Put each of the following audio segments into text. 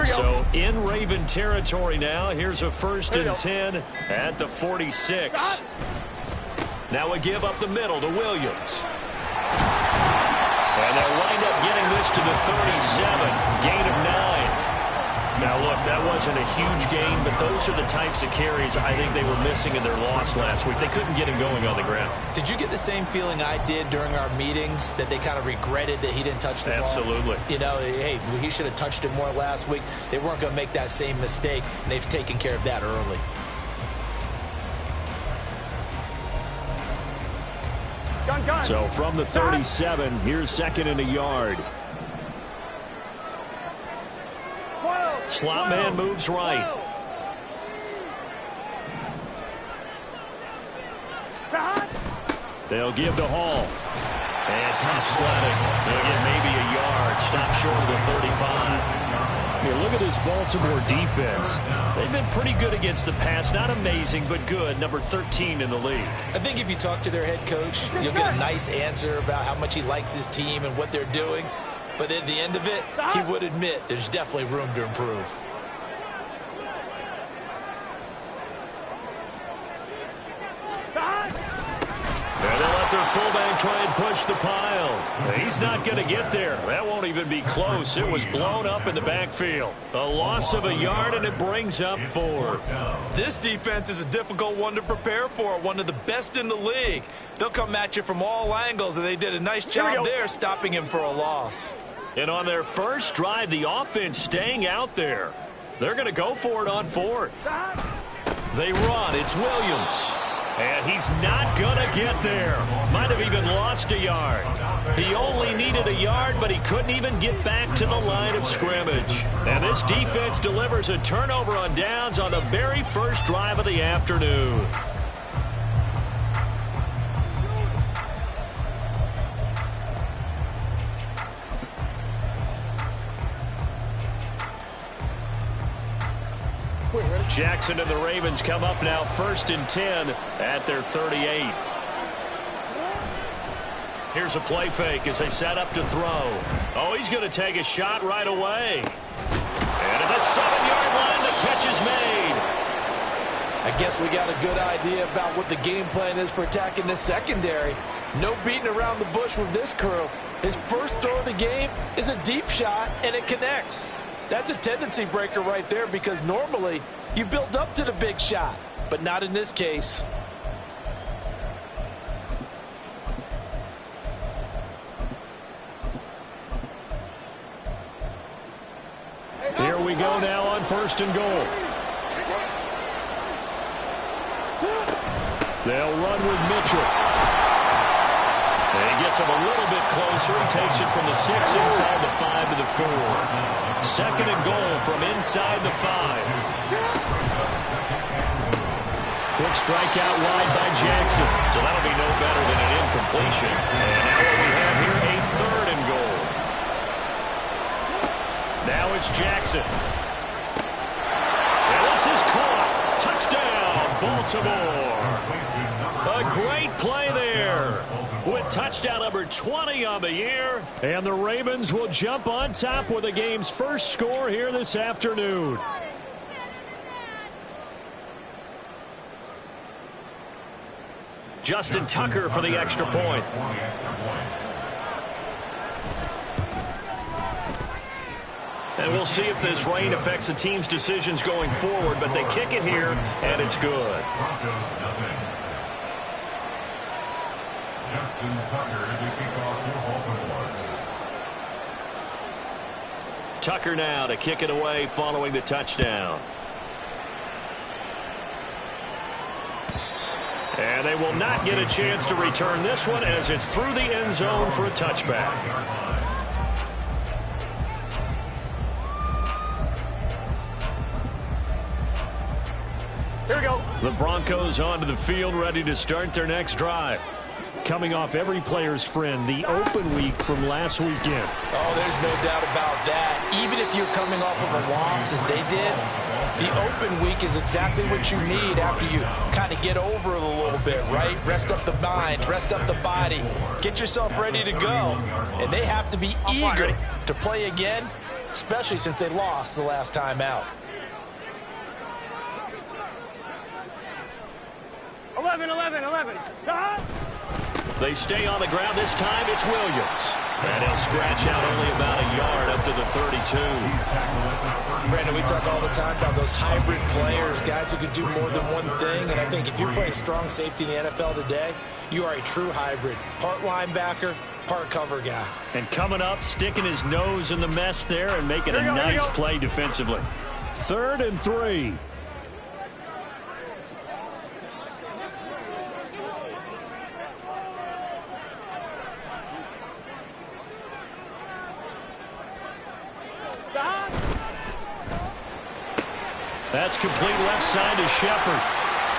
So in Raven territory now. Here's a 1st and 10 at the 46. Now a give up the middle to Williams. And they'll wind up getting this to the 37. Gain of 9. Now, look, that wasn't a huge gain, but those are the types of carries I think they were missing in their loss last week. They couldn't get him going on the ground. Did you get the same feeling I did during our meetings, that they kind of regretted that he didn't touch the ball? Absolutely. You know, hey, he should have touched it more last week. They weren't going to make that same mistake, and they've taken care of that early. So from the 37, here's 2nd and a yard. Slot man moves right. They'll give to Hall. And tough sledding. They'll get maybe a yard. Stop short of the 35. Here, look at this Baltimore defense. They've been pretty good against the pass. Not amazing, but good. Number 13 in the league. I think if you talk to their head coach, you'll get a nice answer about how much he likes his team and what they're doing. But at the end of it, he would admit there's definitely room to improve. And they'll let their fullback try and push the pile. He's not going to get there. That won't even be close. It was blown up in the backfield. A loss of a yard, and it brings up 4th. This defense is a difficult one to prepare for, one of the best in the league. They'll come at you from all angles, and they did a nice job there stopping him for a loss. And on their first drive, the offense staying out there. They're going to go for it on 4th. They run. It's Williams. And he's not going to get there. Might have even lost a yard. He only needed a yard, but he couldn't even get back to the line of scrimmage. And this defense delivers a turnover on downs on the very first drive of the afternoon. Jackson and the Ravens come up now 1st and 10 at their 38. Here's a play fake as they set up to throw. Oh, he's going to take a shot right away. And at the 7-yard line, the catch is made. I guess we got a good idea about what the game plan is for attacking this secondary. No beating around the bush with this crew. His first throw of the game is a deep shot, and it connects. That's a tendency breaker right there, because normally you build up to the big shot, but not in this case. Here we go now on 1st and goal. They'll run with Mitchell. And he gets him a little bit closer. He takes it from the 6 inside the 5 to the 4. 2nd and goal from inside the 5. Quick strike out wide by Jackson. So that'll be no better than an incompletion. And now what we have here, a 3rd and goal. Now it's Jackson. And this is caught. Touchdown, Baltimore. A great play there. With touchdown number 20 on the year. And the Ravens will jump on top with the game's first score here this afternoon. Justin Tucker for the extra point. And we'll see if this rain affects the team's decisions going forward, but they kick it here, and it's good. Justin Tucker to kick off for Baltimore. Tucker now to kick it away following the touchdown. And they will not get a chance to return this one as it's through the end zone for a touchback. Here we go. The Broncos onto the field, ready to start their next drive. Coming off every player's friend, the open week from last weekend. Oh, there's no doubt about that. Even if you're coming off of a loss as they did, the open week is exactly what you need after you kind of get over it a little bit, right? Rest up the mind, rest up the body, get yourself ready to go. And they have to be eager to play again especially since they lost the last time out. 11. They stay on the ground. This time it's Williams. And he'll scratch out only about a yard up to the 32. Brandon, we talk all the time about those hybrid players, guys who can do more than one thing. And I think if you're playing strong safety in the NFL today, you are a true hybrid. Part linebacker, part cover guy. And coming up, sticking his nose in the mess there and making a nice play defensively. 3rd and 3. That's complete left side to Shepard.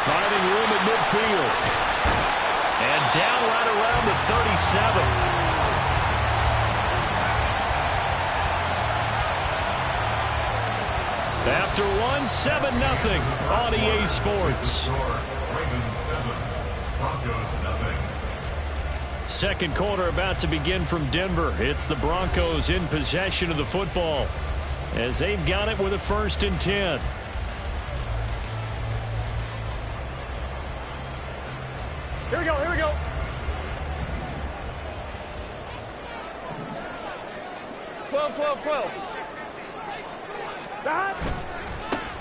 Finding room at midfield. And down right around the 37. After 7-0 on EA Sports. Second quarter about to begin from Denver. It's the Broncos in possession of the football as they've got it with a 1st and 10. Here we go. Twelve.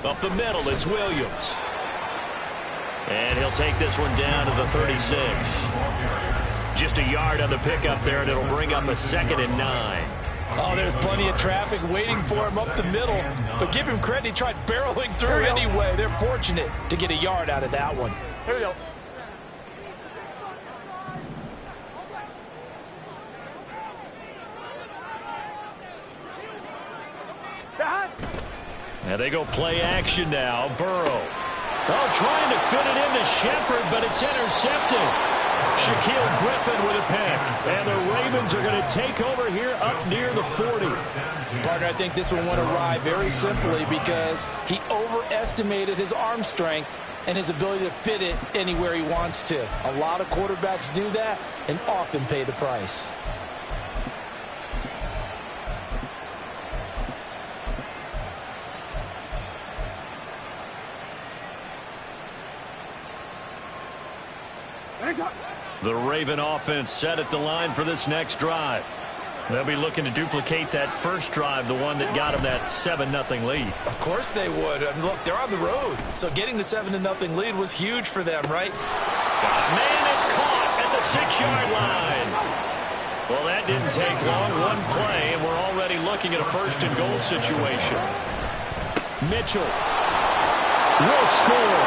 Up the middle, it's Williams. And he'll take this one down to the 36. Just a yard on the pickup there, and it'll bring up a 2nd and 9. Oh, there's plenty of traffic waiting for him up the middle. But give him credit, he tried barreling through anyway. They're fortunate to get a yard out of that one. Here we go. And they go play action now. Burrow. Oh, trying to fit it into Shepard, but it's intercepted. Shaquille Griffin with a pick. And the Ravens are going to take over here up near the 40. Partner, I think this one went awry very simply because he overestimated his arm strength and his ability to fit it anywhere he wants to. A lot of quarterbacks do that and often pay the price. The Raven offense set at the line for this next drive. They'll be looking to duplicate that first drive, the one that got them that 7-0 lead. Of course they would. I mean, look, they're on the road. So getting the 7-0 lead was huge for them, right? Man, it's caught at the 6-yard line. Well, that didn't take long. One play, and we're already looking at a 1st and goal situation. Mitchell will score.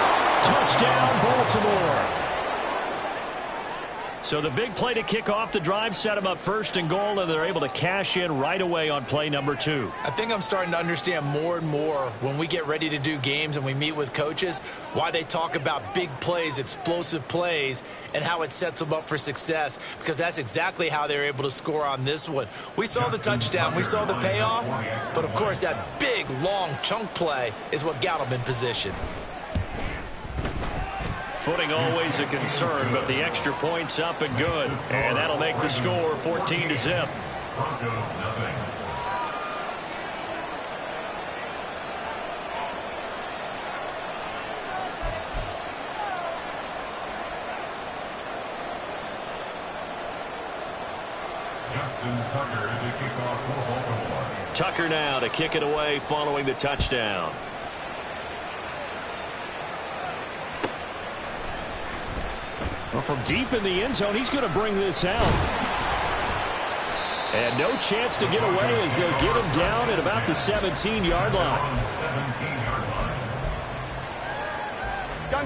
Touchdown, Baltimore. So the big play to kick off the drive set them up 1st and goal, and they're able to cash in right away on play number 2. I think I'm starting to understand more and more when we get ready to do games and we meet with coaches why they talk about big plays, explosive plays, and how it sets them up for success, because that's exactly how they're able to score on this one. We saw the touchdown. We saw the payoff. But, of course, that big, long chunk play is what got them in position. Footing always a concern, but the extra point's up and good. And that'll make the score 14-0. Broncos nothing. Justin Tucker to kick off for Baltimore. Tucker now to kick it away following the touchdown. Well, from deep in the end zone, he's going to bring this out. And no chance to get away as they'll get him down at about the 17-yard line.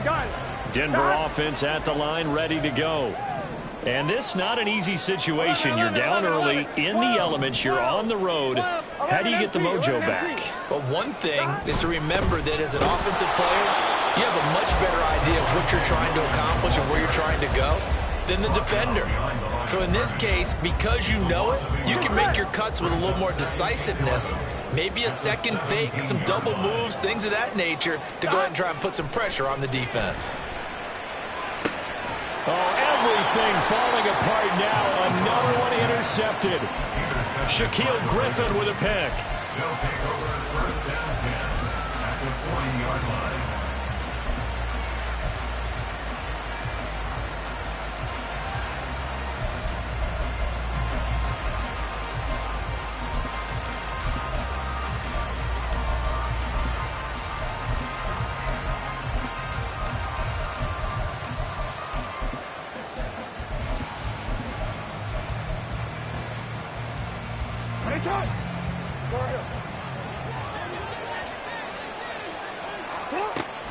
Gun. Denver offense at the line, ready to go. And this not an easy situation. You're down early, in the elements, you're on the road. How do you get the mojo back? Well, one thing is to remember that as an offensive player, you have a much better idea of what you're trying to accomplish and where you're trying to go than the defender. So in this case, because you know it, you can make your cuts with a little more decisiveness. Maybe a second fake, some double moves, things of that nature to go ahead and try and put some pressure on the defense. Oh, everything falling apart now. Another one intercepted. Shaquille Griffin with a pick. They'll take over first and 10 at the 40-yard line.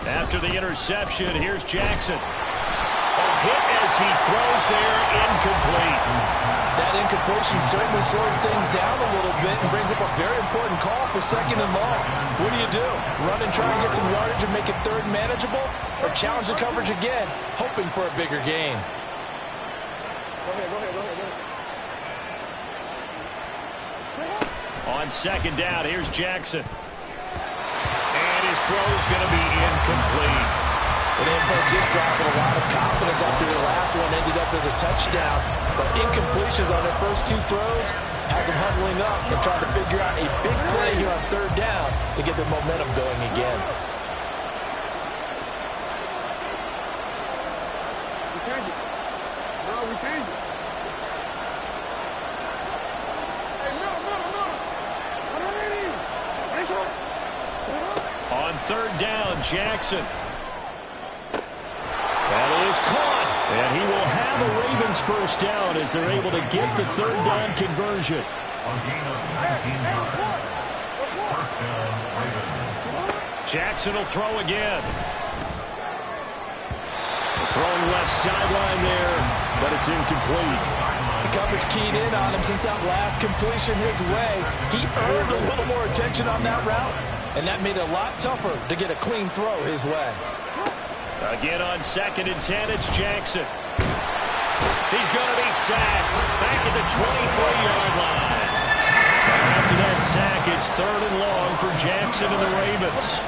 After the interception, here's Jackson. A hit as he throws there, incomplete. That incompletion certainly slows things down a little bit and brings up a very important call for second and long. What do? Run and try and get some yardage and make it third manageable? Or challenge the coverage again, hoping for a bigger gain? Go ahead. On second down, here's Jackson. And his throw's going to be incomplete. And then folks just dropping a lot of confidence after their last one ended up as a touchdown. But incompletions on their first two throws has them huddling up and trying to figure out a big play here on third down to get their momentum going again. We change it. No, we change it. Hey, no. On third down, Jackson. That is caught. And he will have a Ravens first down as they're able to get the third down conversion. A gain of 19 yards. First down, Ravens. Jackson will throw again. Throwing left sideline there, but it's incomplete. The coverage keyed in on him since that last completion his way. He earned a little more attention on that route, and that made it a lot tougher to get a clean throw his way. Again on second and 10, it's Jackson. He's going to be sacked back at the 23-yard line. And after that sack, it's third and long for Jackson and the Ravens.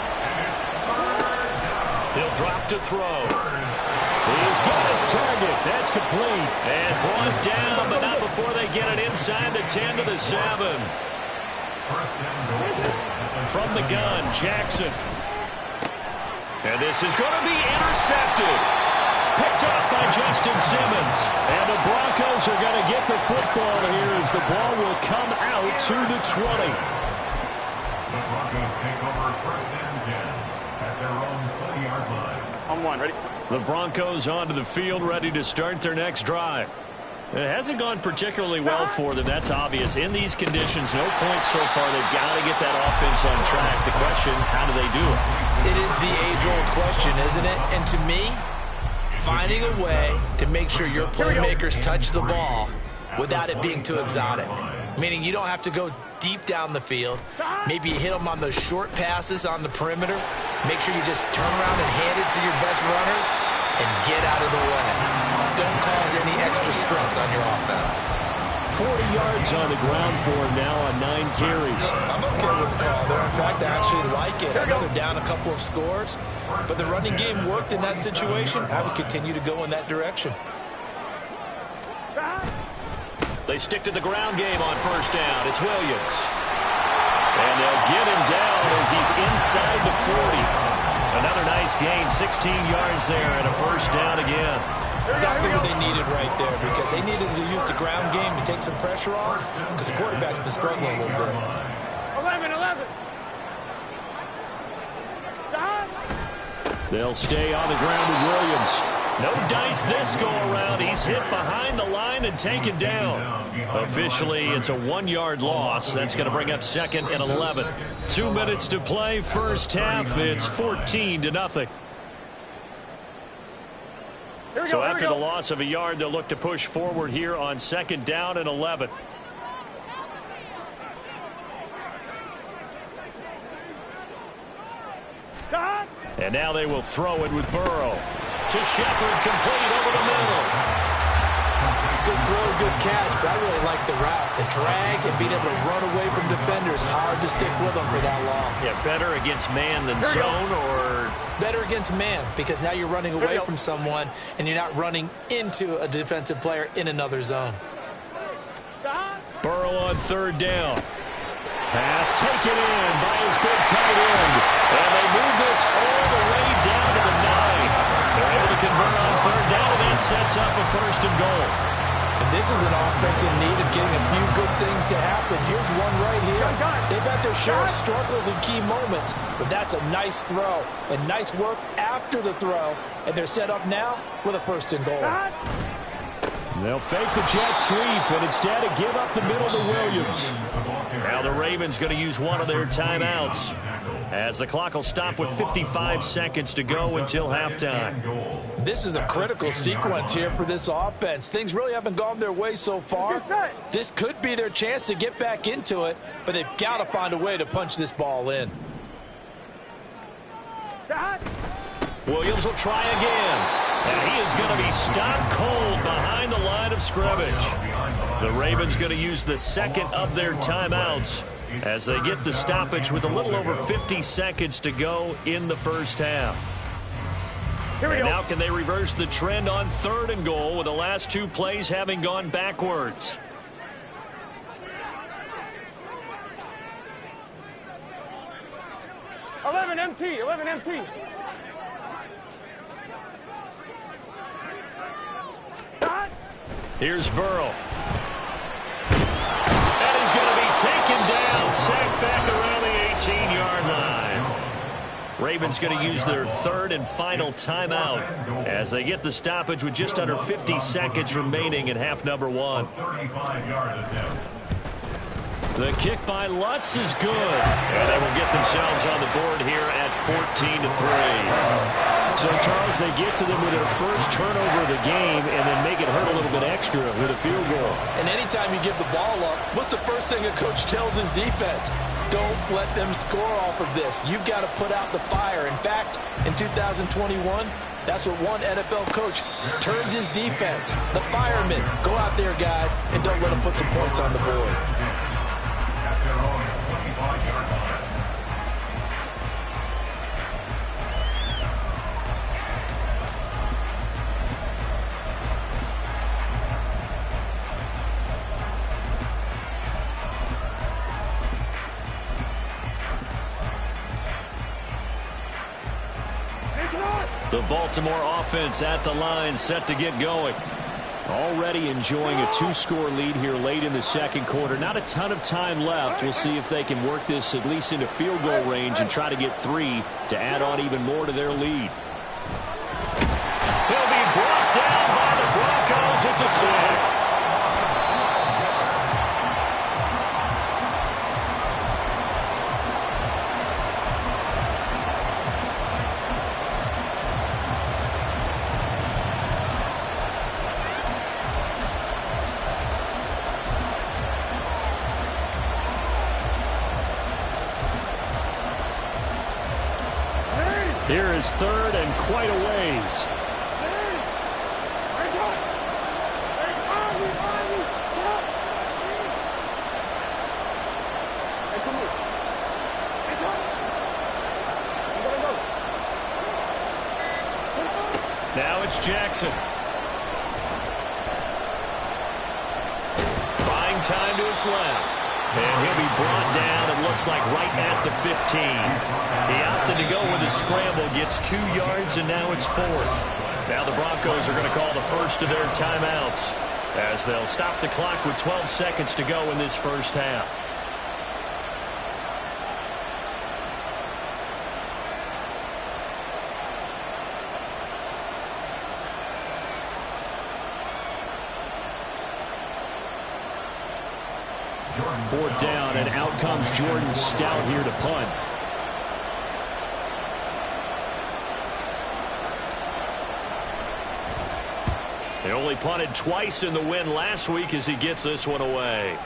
He'll drop to throw. He's got his target. That's complete. And brought down, but not before they get it inside the 10 to the 7. From the gun, Jackson. And this is going to be intercepted. Picked off by Justin Simmons. And the Broncos are going to get the football here as the ball will come out to the 20. The Broncos take over first and 10 at their own 20-yard line. On one, ready? The Broncos onto the field, ready to start their next drive. It hasn't gone particularly well for them, that's obvious. In these conditions, no points so far. They've got to get that offense on track. The question, how do they do it? It is the age-old question, isn't it? And to me, finding a way to make sure your playmakers touch the ball without it being too exotic. Meaning you don't have to go deep down the field. Maybe you hit them on those short passes on the perimeter. Make sure you just turn around and hand it to your best runner and get out of the way. Don't cause any extra stress on your offense. 40 yards on the ground for him now on 9 carries. I'm okay with the call there. In fact, I actually like it. I know they're down a couple of scores, but the running game worked in that situation. I would continue to go in that direction. They stick to the ground game on first down. It's Williams. And they'll get him down as he's inside the 40. Another nice gain, 16 yards there and a first down again. Exactly what they needed right there, because they needed to use the ground game to take some pressure off, because the quarterback's been struggling a little bit. 11. Stop. They'll stay on the ground with Williams. No dice this go-around. He's hit behind the line and taken down. Officially, it's a 1-yard loss. That's going to bring up second and 11. 2 minutes to play. First half, it's 14-0. So after the loss of a yard, they'll look to push forward here on second down and 11. And now they will throw it with Burrow. To Shepard, complete over the middle. Good throw, good catch, but I really like the route. The drag and being able to run away from defenders, hard to stick with them for that long. Yeah, better against man than zone, or? Better against man, because now you're running away from someone and you're not running into a defensive player in another zone. Burrow on third down. Pass taken in by his big tight end. And they move this all the way down to the 9. They're able to convert on third down, and that sets up a first and goal. And this is an offense in need of getting a few good things to happen. Here's one right here. They've had their share of struggles in key moments, but that's a nice throw and nice work after the throw. And they're set up now with a first and goal. They'll fake the jet sweep and instead give up the middle to Williams. Now the Ravens going to use one of their timeouts as the clock will stop with 55 seconds to go until halftime. This is a critical sequence here for this offense. Things really haven't gone their way so far. This could be their chance to get back into it, but they've got to find a way to punch this ball in. Williams will try again. And he is going to be stopped cold behind the line of scrimmage. The Ravens going to use the second of their timeouts as they get the stoppage with a little over 50 seconds to go in the first half. And now can they reverse the trend on third and goal with the last two plays having gone backwards? Eleven MT. Here's Burrow. And he's going to be taken down, sacked back around the 18-yard line. Ravens going to use their third and final timeout as they get the stoppage with just under 50 seconds remaining in half number one. The kick by Lutz is good. And they will get themselves on the board here at 14-3. So, Charles, they get to them with their first turnover of the game and then make it hurt a little bit extra with a field goal. And anytime you give the ball up, what's the first thing a coach tells his defense? Don't let them score off of this. You've got to put out the fire. In fact, in 2021, that's what one NFL coach termed his defense. The firemen. Go out there, guys, and don't let them put some points on the board. The Baltimore offense at the line, set to get going. Already enjoying a two-score lead here late in the second quarter. Not a ton of time left. We'll see if they can work this at least into field goal range and try to get 3 to add on even more to their lead. He'll be brought down by the Broncos. It's a sack. Here is third and quite a ways. Now it's Jackson. Buying time to his left. And he'll be brought down, it looks like, right at the 15. He opted to go with a scramble, gets 2 yards, and now it's 4th. Now the Broncos are going to call the first of their timeouts as they'll stop the clock with 12 seconds to go in this first half. Fourth down, and out comes Jordan Stout here to punt. They only punted twice in the win last week as he gets this one away.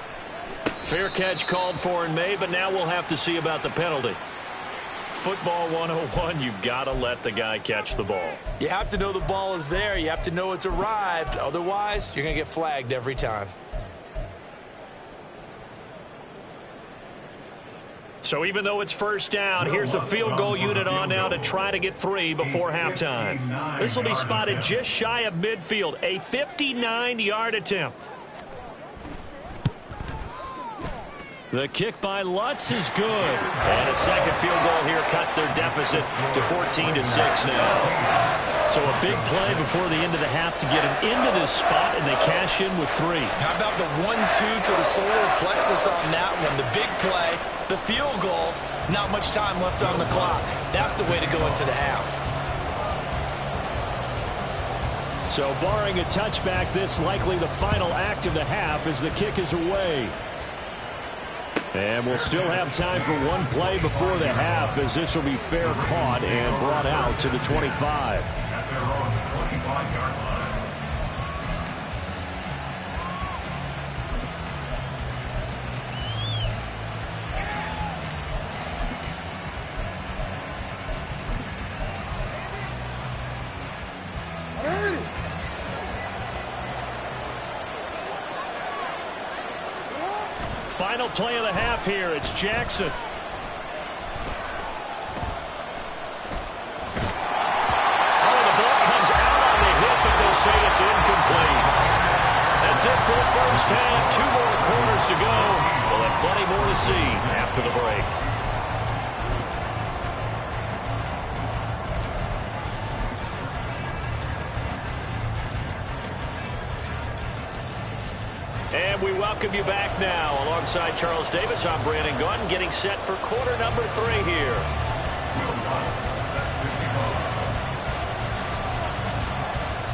Fair catch called for and made, but now we'll have to see about the penalty. Football 101, you've got to let the guy catch the ball. You have to know the ball is there. You have to know it's arrived. Otherwise, you're going to get flagged every time. So even though it's first down, here's the field goal unit on now to try to get 3 before halftime. This will be spotted just shy of midfield, a 59-yard attempt. The kick by Lutz is good. And a second field goal here cuts their deficit to 14-6 now. So a big play before the end of the half to get them into this spot, and they cash in with 3. How about the 1-2 to the solar plexus on that one? The big play, the field goal, not much time left on the clock. That's the way to go into the half. So barring a touchback, this likely the final act of the half as the kick is away. And we'll still have time for one play before the half, as this will be fair caught and brought out to the 25. At their own 25-yard line. Final play of the half here. It's Jackson. Oh, the ball comes out on the hit, but they'll say it's incomplete. That's it for the first half. 2 more quarters to go. We'll have plenty more to see after the break. And we welcome you back now. Alongside Charles Davis, I'm Brandon Gunn, getting set for quarter number 3 here.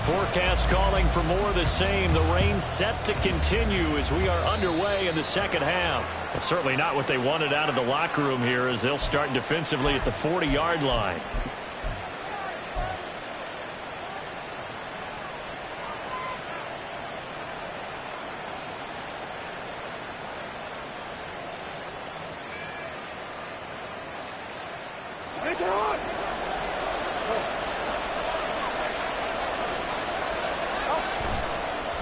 Forecast calling for more of the same. The rain set to continue as we are underway in the second half. It's certainly not what they wanted out of the locker room here, as they'll start defensively at the 40-yard line.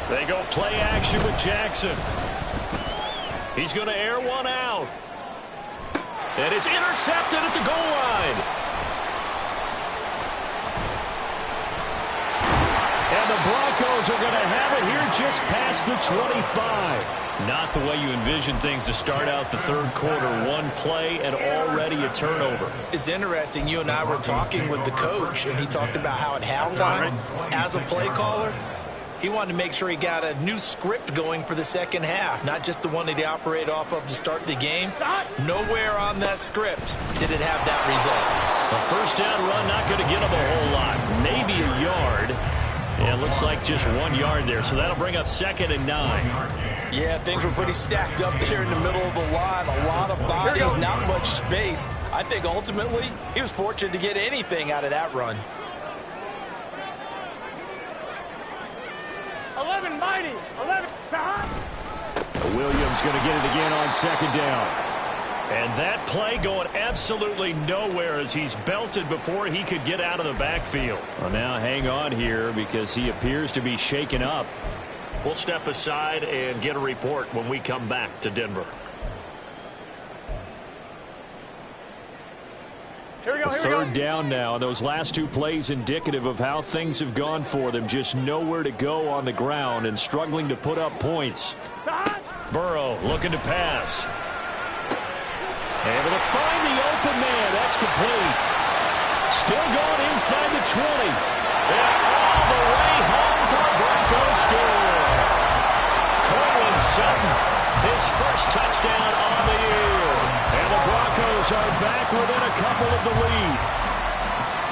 They go play action with Jackson. He's going to air one out. And it's intercepted at the goal line. And the Broncos are going to have it here just past the 25. Not the way you envision things to start out the third quarter. One play and already a turnover. It's interesting. You and I were talking with the coach, and he talked about how at halftime, as a play caller, he wanted to make sure he got a new script going for the second half, not just the one that he operated off of to start the game. Nowhere on that script did it have that result. A first down run, not going to get him a whole lot. Maybe a yard. Yeah, it looks like just 1 yard there, so that'll bring up 2nd and 9. Yeah, things were pretty stacked up there in the middle of the line. A lot of bodies, not much space. I think ultimately he was fortunate to get anything out of that run. 11 mighty. 11. Williams going to get it again on 2nd down. And that play going absolutely nowhere as he's belted before he could get out of the backfield. Well, now hang on here because he appears to be shaken up. We'll step aside and get a report when we come back to Denver. Here we go, here we go. Third down now. Those last 2 plays indicative of how things have gone for them. Just nowhere to go on the ground and struggling to put up points. Burrow looking to pass. Able to find the open man. That's complete. Still going inside the 20. And all the way home for a Broncos score. Courtland Sutton, his first touchdown on the year. And the Broncos are back within a couple of the lead.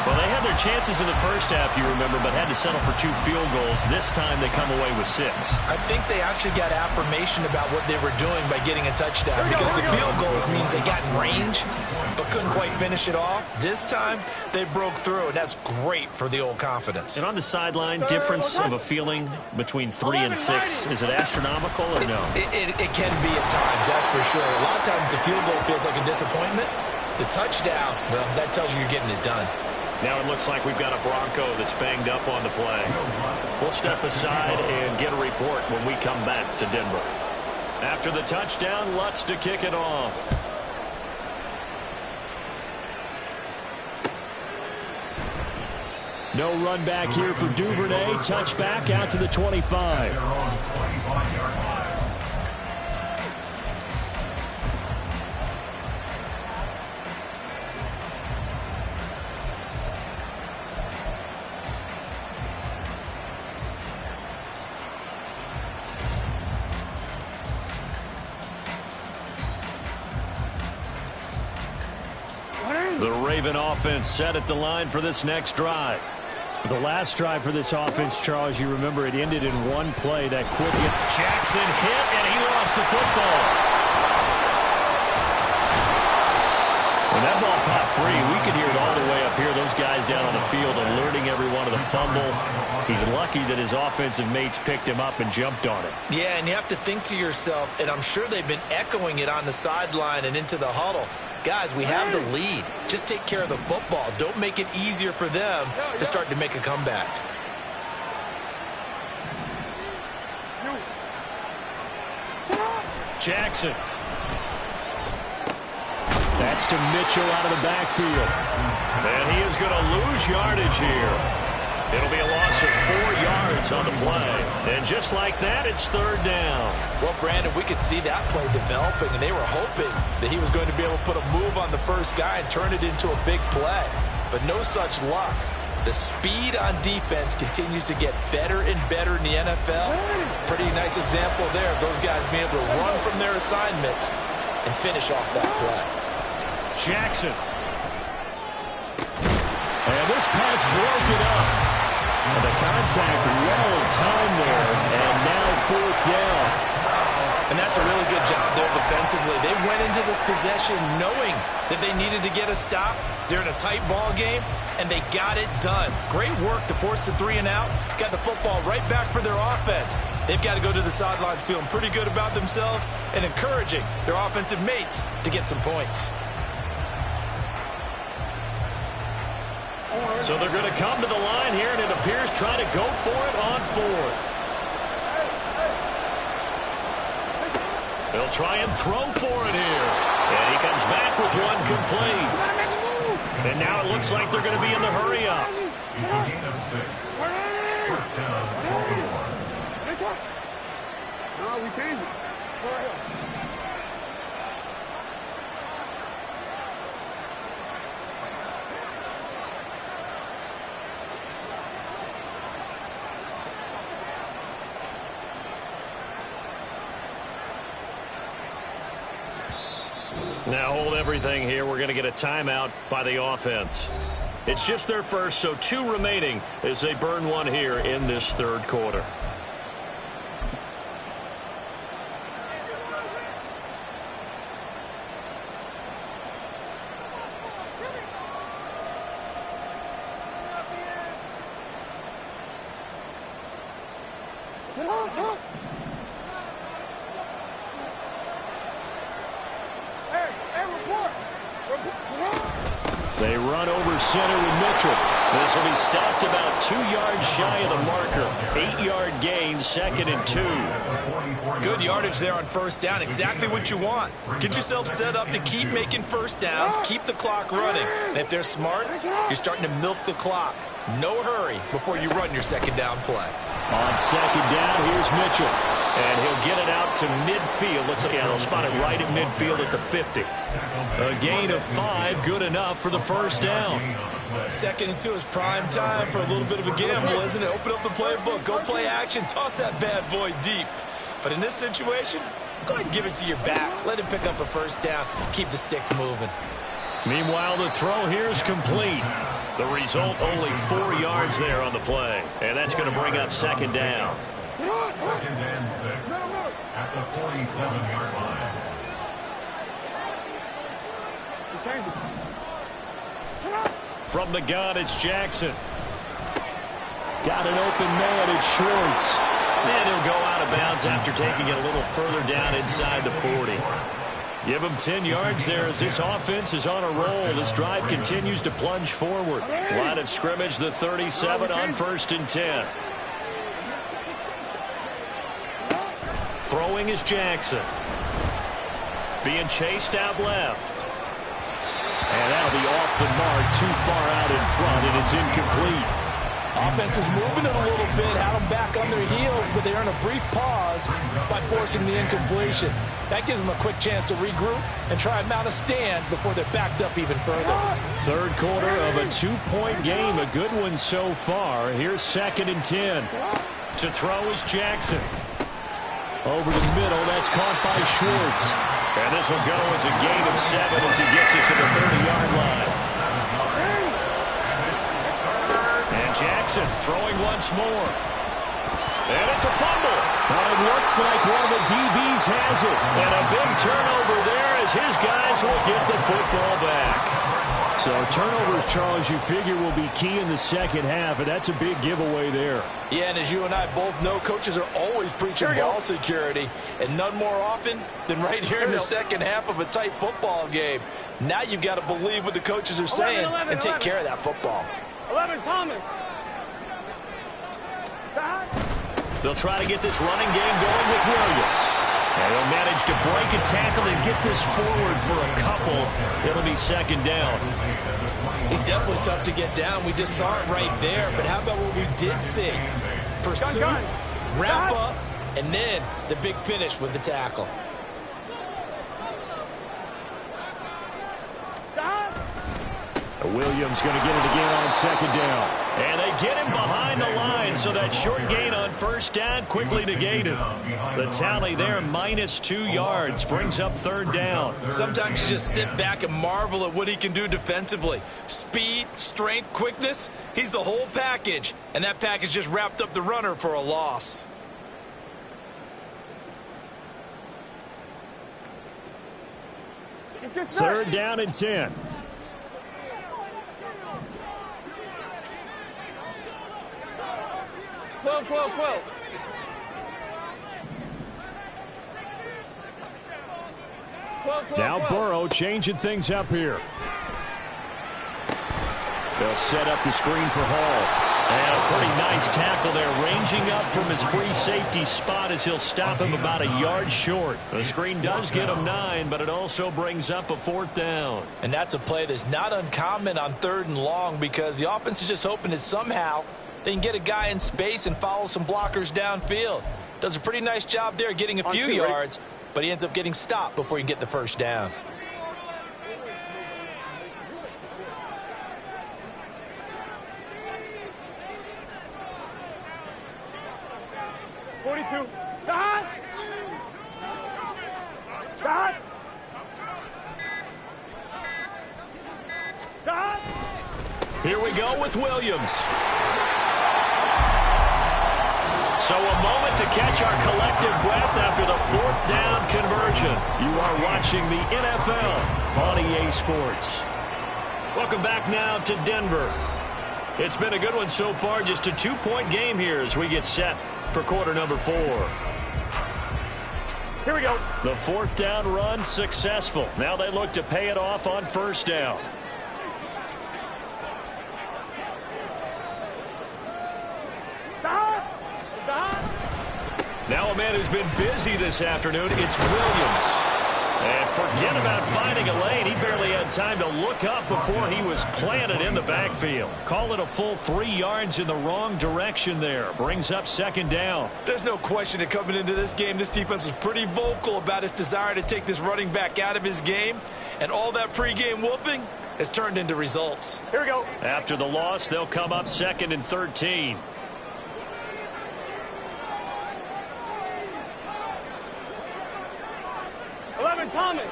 Well, they had their chances in the first half, you remember, but had to settle for 2 field goals. This time they come away with 6. I think they actually got affirmation about what they were doing by getting a touchdown, because the field goals means they got in range but couldn't quite finish it off. This time they broke through, and that's great for the old confidence. And on the sideline, difference of a feeling between 3 and 6, is it astronomical or no? It can be at times, that's for sure. A lot of times the field goal feels like a disappointment. The touchdown, well, that tells you you're getting it done. Now it looks like we've got a Bronco that's banged up on the play. We'll step aside and get a report when we come back to Denver. After the touchdown, Lutz to kick it off. No run back here for Duvernay. Touchback out to the 25. The Raven offense set at the line for this next drive. The last drive for this offense, Charles, you remember it ended in one play. That quick hit. Jackson hit, and he lost the football. When that ball popped free, we could hear it all the way up here. Those guys down on the field alerting everyone of the fumble. He's lucky that his offensive mates picked him up and jumped on it. Yeah, and you have to think to yourself, and I'm sure they've been echoing it on the sideline and into the huddle. Guys, we have the lead. Just take care of the football. Don't make it easier for them to start to make a comeback. Jackson. That's to Mitchell out of the backfield. And he is going to lose yardage here. It'll be a loss of 4 yards on the play. And just like that, it's third down. Well, Brandon, we could see that play developing, and they were hoping that he was going to be able to put a move on the first guy and turn it into a big play. But no such luck. The speed on defense continues to get better and better in the NFL. Pretty nice example there of those guys being able to run from their assignments and finish off that play. Jackson. And this pass broken up. And the contact well timed there. And now fourth down. And that's a really good job there defensively. They went into this possession knowing that they needed to get a stop. They're in a tight ball game, and they got it done. Great work to force the 3 and out. Got the football right back for their offense. They've got to go to the sidelines feeling pretty good about themselves and encouraging their offensive mates to get some points. So they're going to come to the line here, and it appears trying to go for it on fourth. They'll try and throw for it here. And he comes back with one complete. And now it looks like they're going to be in the hurry up. It's a gain of 6. First down, Baltimore. No, we changed it. Now hold everything here. We're going to get a timeout by the offense. It's just their first, so 2 remaining as they burn one here in this third quarter. They run over center with Mitchell. This will be stopped about 2 yards shy of the marker. 8-yard gain, 2nd and 2. Good yardage there on first down. Exactly what you want. Get yourself set up to keep making first downs, keep the clock running. And if they're smart, you're starting to milk the clock. No hurry before you run your second down play. On second down, here's Mitchell. And he'll get it out to midfield. They'll spot it right at midfield at the 50. A gain of 5, good enough for the first down. 2nd and 2 is prime time for a little bit of a gamble, isn't it? Open up the playbook, go play action, toss that bad boy deep. But in this situation, go ahead and give it to your back. Let him pick up a first down, keep the sticks moving. Meanwhile, the throw here is complete. The result, only 4 yards there on the play. And that's going to bring up second down. 2nd and 6 at the 47-yard line. From the gun, it's Jackson. Got an open man, it's Schwartz. And he'll go out of bounds after taking it a little further down inside the 40. Give him 10 yards there as this offense is on a roll. This drive continues to plunge forward. Line of scrimmage, the 37 on 1st and 10. Throwing is Jackson. Being chased out left. And that'll be off the mark, too far out in front, and it's incomplete. Offense was moving it a little bit, had them back on their heels, but they earn a brief pause by forcing the incompletion. That gives them a quick chance to regroup and try and mount a stand before they're backed up even further. Third quarter of a 2-point game, a good one so far. Here's 2nd and 10. To throw is Jackson. Over the middle, that's caught by Schwartz. And this will go as a gain of 7 as he gets it to the 30-yard line. Jackson throwing once more. And it's a fumble. But it looks like one of the DBs has it. And a big turnover there as his guys will get the football back. So turnovers, Charles, you figure will be key in the second half, and that's a big giveaway there. Yeah, and as you and I both know, coaches are always preaching ball security, and none more often than right here in the second half of a tight football game. Now you've got to believe what the coaches are saying and take care of that football. 11, Thomas. They'll try to get this running game going with Williams. And he'll manage to break a tackle and get this forward for a couple. It'll be second down. He's definitely tough to get down. We just saw it right there. But how about what we did see? Pursuit, wrap up, and then the big finish with the tackle. Williams going to get it again on second down. And they get him behind the line, so that short gain on first down quickly negated. The tally there, -2 yards, brings up third down. Sometimes you just sit back and marvel at what he can do defensively. Speed, strength, quickness, he's the whole package. And that package just wrapped up the runner for a loss. Third down and 10. Quill. Now Burrow changing things up here. They'll set up the screen for Hall. And a pretty nice tackle there, ranging up from his free safety spot as he'll stop him about a yard short. The screen does get him 9, but it also brings up a fourth down. And that's a play that's not uncommon on third and long because the offense is just hoping that somehow they can get a guy in space and follow some blockers downfield. Does a pretty nice job there getting a few yards, but he ends up getting stopped before he can get the first down. Here we go with Williams. So a moment to catch our collective breath after the fourth down conversion. You are watching the NFL on EA Sports. Welcome back now to Denver. It's been a good one so far, just a 2-point game here as we get set for quarter number 4. Here we go. The fourth down run successful. Now they look to pay it off on first down. Now a man who's been busy this afternoon, it's Williams. And forget about finding a lane. He barely had time to look up before he was planted in the backfield. Call it a full 3 yards in the wrong direction there. Brings up second down. There's no question that coming into this game, this defense was pretty vocal about its desire to take this running back out of his game. And all that pregame wolfing has turned into results. Here we go. After the loss, they'll come up 2nd and 13. Thomas.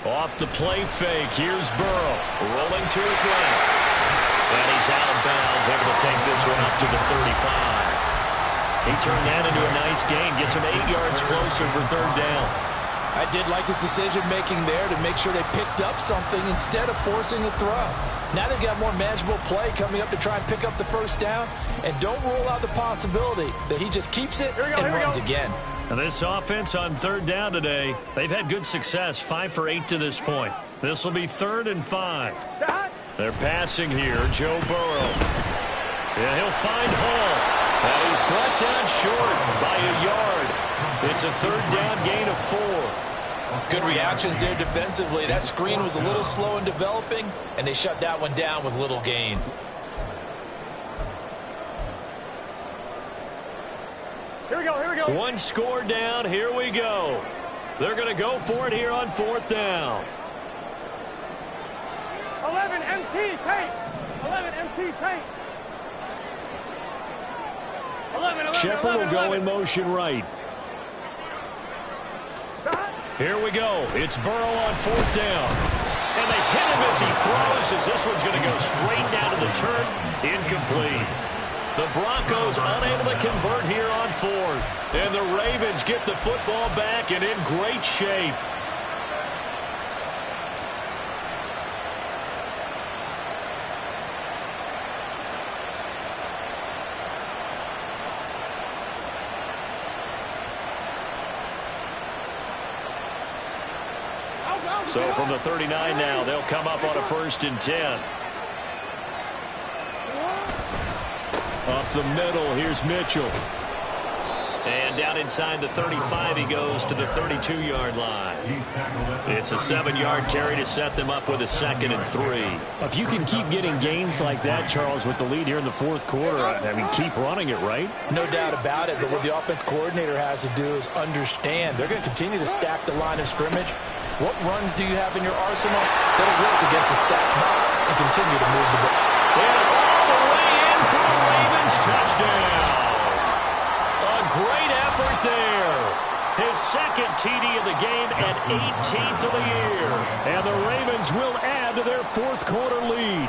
Off the play fake. Here's Burrow rolling to his left. And he's out of bounds, able to take this one up to the 35. He turned that into a nice gain. Gets him 8 yards closer for third down. I did like his decision-making there to make sure they picked up something instead of forcing the throw. Now they've got more manageable play coming up to try and pick up the first down. And don't rule out the possibility that he just keeps it and runs again. And this offense on third down today, they've had good success, 5 for 8 to this point. This will be 3rd and 5. They're passing here, Joe Burrow. And he'll find Hall. And he's brought down short by a yard. It's a third down gain of 4. Good reactions there defensively. That screen was a little slow in developing, and they shut that one down with little gain. Here we go. One score down. Here we go. They're going to go for it here on fourth down. 11 MT tape. 11 MT tape. 11. Shepard will go in motion right. Here we go. It's Burrow on fourth down. And they hit him as he throws, as this one's going to go straight down to the turf. Incomplete. The Broncos unable to convert here on fourth. And the Ravens get the football back and in great shape. So from the 39 now, they'll come up on a 1st and 10. Up the middle, here's Mitchell. And down inside the 35, he goes to the 32-yard line. It's a 7-yard carry to set them up with a 2nd and 3. If you can keep getting gains like that, Charles, with the lead here in the fourth quarter, I mean, keep running it, right? No doubt about it, but what the offense coordinator has to do is understand. They're going to continue to stack the line of scrimmage. What runs do you have in your arsenal that'll work against a stacked box and continue to move the ball? And all the way in for a Ravens touchdown. A great effort there. His 2nd TD of the game and 18th of the year. And the Ravens will add to their fourth quarter lead.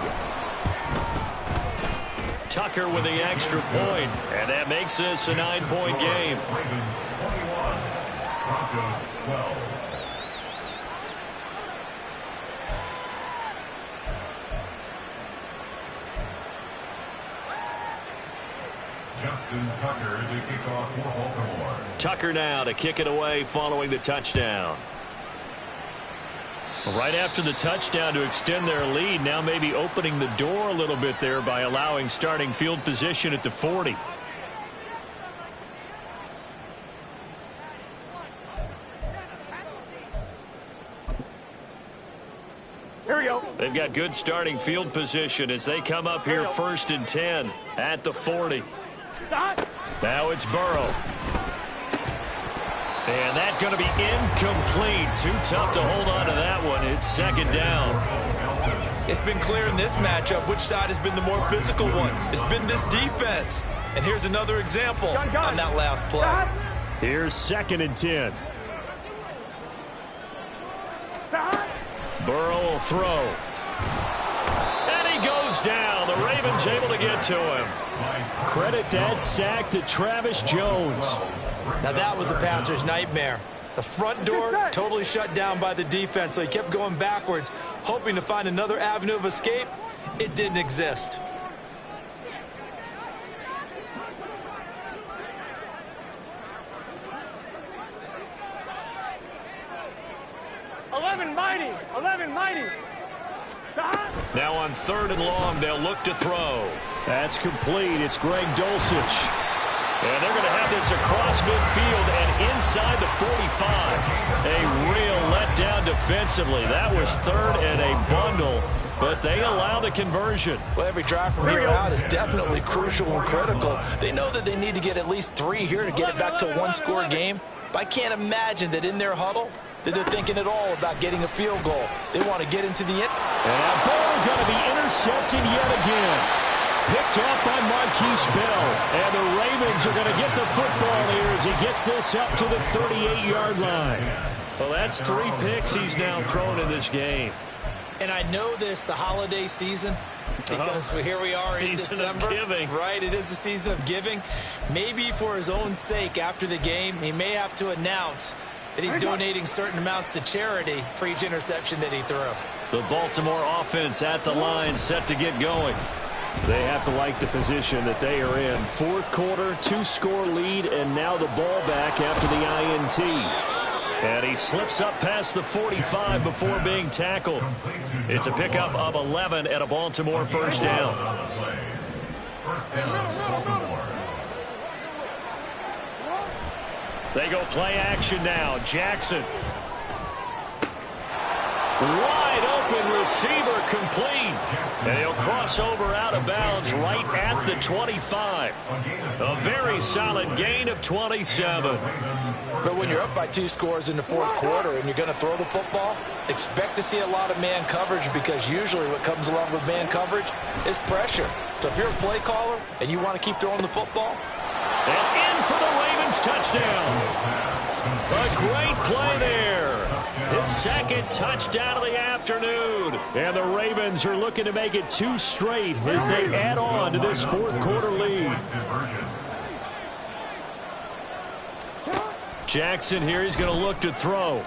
Tucker with the extra point, and that makes this a 9-point game. Ravens 21, Broncos 12. Justin Tucker to kick off for Baltimore. Tucker now to kick it away following the touchdown. Right after the touchdown to extend their lead, now maybe opening the door a little bit there by allowing starting field position at the 40. Here we go. They've got good starting field position as they come up here 1st and 10 at the 40. Now it's Burrow. And that's going to be incomplete. Too tough to hold on to that one. It's 2nd down. It's been clear in this matchup which side has been the more physical one. It's been this defense. And here's another example on that last play. Here's 2nd and 10. Burrow will throw. And he goes down. The Ravens able to get to him. Credit that sack to Travis Jones. Now that was a passer's nightmare. The front door totally shut down by the defense, so he kept going backwards, hoping to find another avenue of escape. It didn't exist. Now on 3rd and long, they'll look to throw. That's complete. It's Greg Dulcich. And they're going to have this across midfield and inside the 45. A real letdown defensively. That was 3rd and a bundle, but they allow the conversion. Well, every drive from here out is definitely crucial and critical. They know that they need to get at least 3 here to get it back to a one-score game. But I can't imagine that in their huddle that they're thinking at all about getting a field goal. They want to get into the end. And that ball going to be intercepted yet again. Picked up by Marquise Bell. And the Ravens are going to get the football here as he gets this up to the 38-yard line. Well, that's 3 picks he's now thrown in this game. And I know this, the holiday season, because here we are in December. Season of giving. Right, it is the season of giving. Maybe for his own sake after the game, he may have to announce that he's donating certain amounts to charity for each interception that he threw. The Baltimore offense at the line set to get going. They have to like the position that they are in. Fourth quarter, 2-score lead, and now the ball back after the INT. And he slips up past the 45 before being tackled. It's a pickup of 11 and a Baltimore 1st down. First down, Baltimore. They go play action now. Jackson. Wide open receiver complete. And he'll cross over out of bounds right at the 25. A very solid gain of 27. But when you're up by 2 scores in the fourth quarter and you're going to throw the football, expect to see a lot of man coverage, because usually what comes along with man coverage is pressure. So if you're a play caller and you want to keep throwing the football. And in for the Ravens touchdown. A great play there. His second touchdown of the afternoon. And the Ravens are looking to make it 2 straight as they add on to this fourth quarter lead. Jackson here, he's going to look to throw.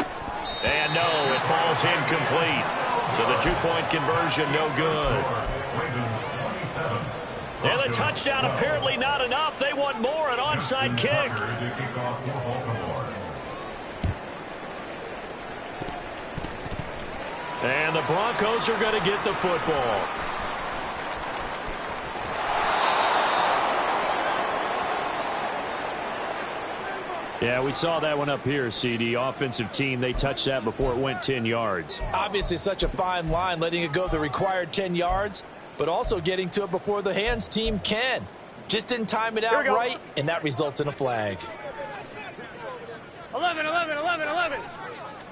And no, it falls incomplete. So the 2-point conversion, no good. And the touchdown apparently not enough. They want more, an onside kick. And the Broncos are going to get the football. Yeah, we saw that one up here, CD. Offensive team, they touched that before it went 10 yards. Obviously such a fine line, letting it go the required 10 yards, but also getting to it before the hands team can. Just didn't time it out right, and that results in a flag. 11.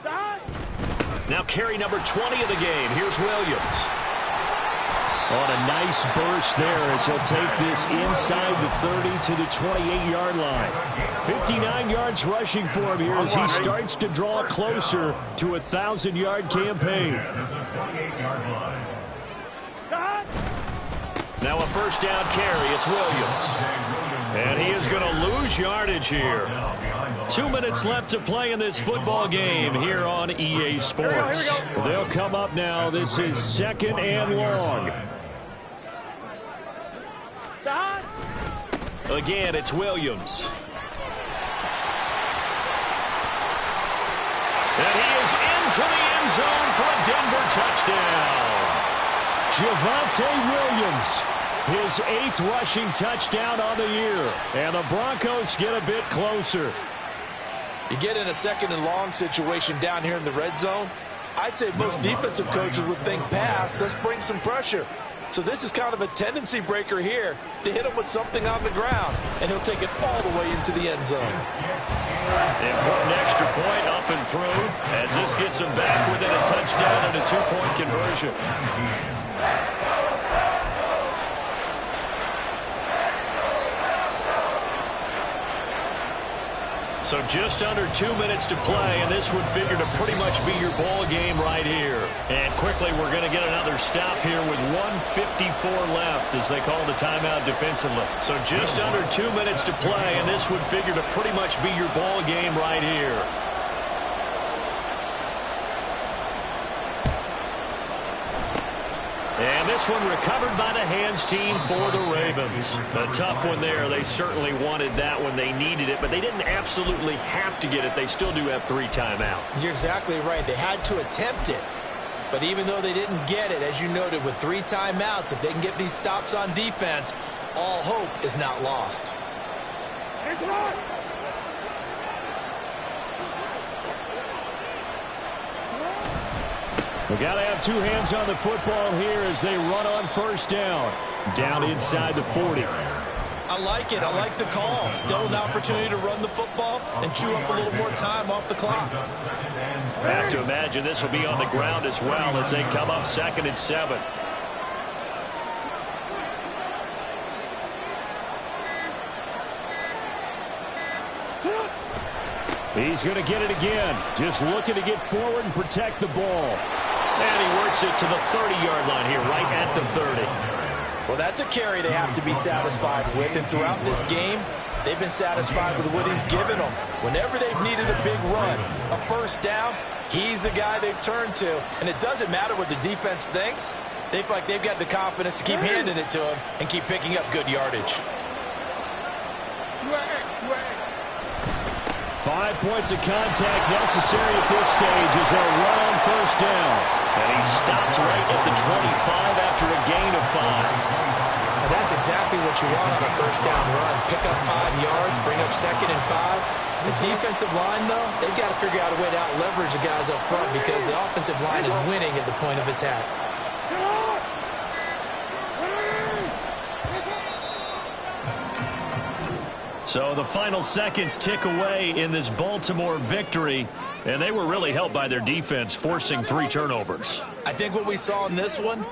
Stop. Now carry number 20 of the game. Here's Williams. On a nice burst there as he'll take this inside the 30 to the 28-yard line. 59 yards rushing for him here as he starts to draw closer to a 1,000-yard campaign. Now a first down carry. It's Williams. And he is going to lose yardage here. 2 minutes left to play in this football game here on EA Sports. They'll come up now. This is 2nd and long. Again, it's Williams. And he is into the end zone for a Denver touchdown. Javonte Williams, his 8th rushing touchdown on the year. And the Broncos get a bit closer. You get in a 2nd and long situation down here in the red zone. I'd say most defensive coaches would think pass. Let's bring some pressure. So this is kind of a tendency breaker here to hit him with something on the ground, and he'll take it all the way into the end zone. Important extra point up and through as this gets him back within a touchdown and a 2-point conversion. So just under 2 minutes to play, and this would figure to pretty much be your ball game right here. And quickly, we're going to get another stop here with 1:54 left as they call the timeout defensively. So just under 2 minutes to play, and this would figure to pretty much be your ball game right here. And this one recovered by the hands team for the Ravens. A tough one there. They certainly wanted that when they needed it, but they didn't absolutely have to get it. They still do have 3 timeouts. You're exactly right. They had to attempt it. But even though they didn't get it, as you noted, with 3 timeouts, if they can get these stops on defense, all hope is not lost. It's right. We got to have 2 hands on the football here as they run on first down. Down inside the 40. I like it. I like the call. Still an opportunity to run the football and chew up a little more time off the clock. I have to imagine this will be on the ground as well as they come up 2nd and 7. He's going to get it again. Just looking to get forward and protect the ball. And he works it to the 30-yard line here, right at the 30. Well, that's a carry they have to be satisfied with. And throughout this game, they've been satisfied with what he's given them. Whenever they've needed a big run, a first down, he's the guy they've turned to. And it doesn't matter what the defense thinks. They feel like they've got the confidence to keep handing it to him and keep picking up good yardage. 5 points of contact necessary at this stage as they'll run on first down. And he stopped right at the 25 after a gain of 5. And that's exactly what you want on a first down run. Pick up 5 yards, bring up 2nd and 5. The defensive line, though, they've got to figure out a way to out-leverage the guys up front because the offensive line is winning at the point of attack. So the final seconds tick away in this Baltimore victory, and they were really helped by their defense, forcing 3 turnovers. I think what we saw in this one,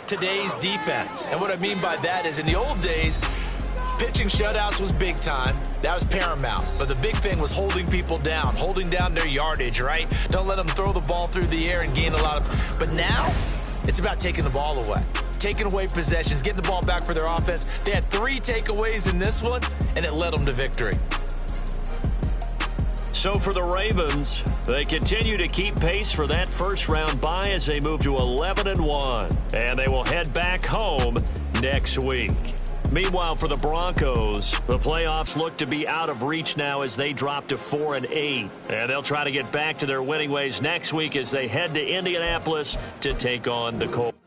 today's defense. And what I mean by that is in the old days, pitching shutouts was big time. That was paramount. But the big thing was holding people down, holding down their yardage, right? Don't let them throw the ball through the air and gain a lot of... But now, it's about taking the ball away. Taking away possessions, getting the ball back for their offense. They had 3 takeaways in this one, and it led them to victory. So for the Ravens, they continue to keep pace for that first-round bye as they move to 11-1. And they will head back home next week. Meanwhile, for the Broncos, the playoffs look to be out of reach now as they drop to 4-8. And they'll try to get back to their winning ways next week as they head to Indianapolis to take on the Colts.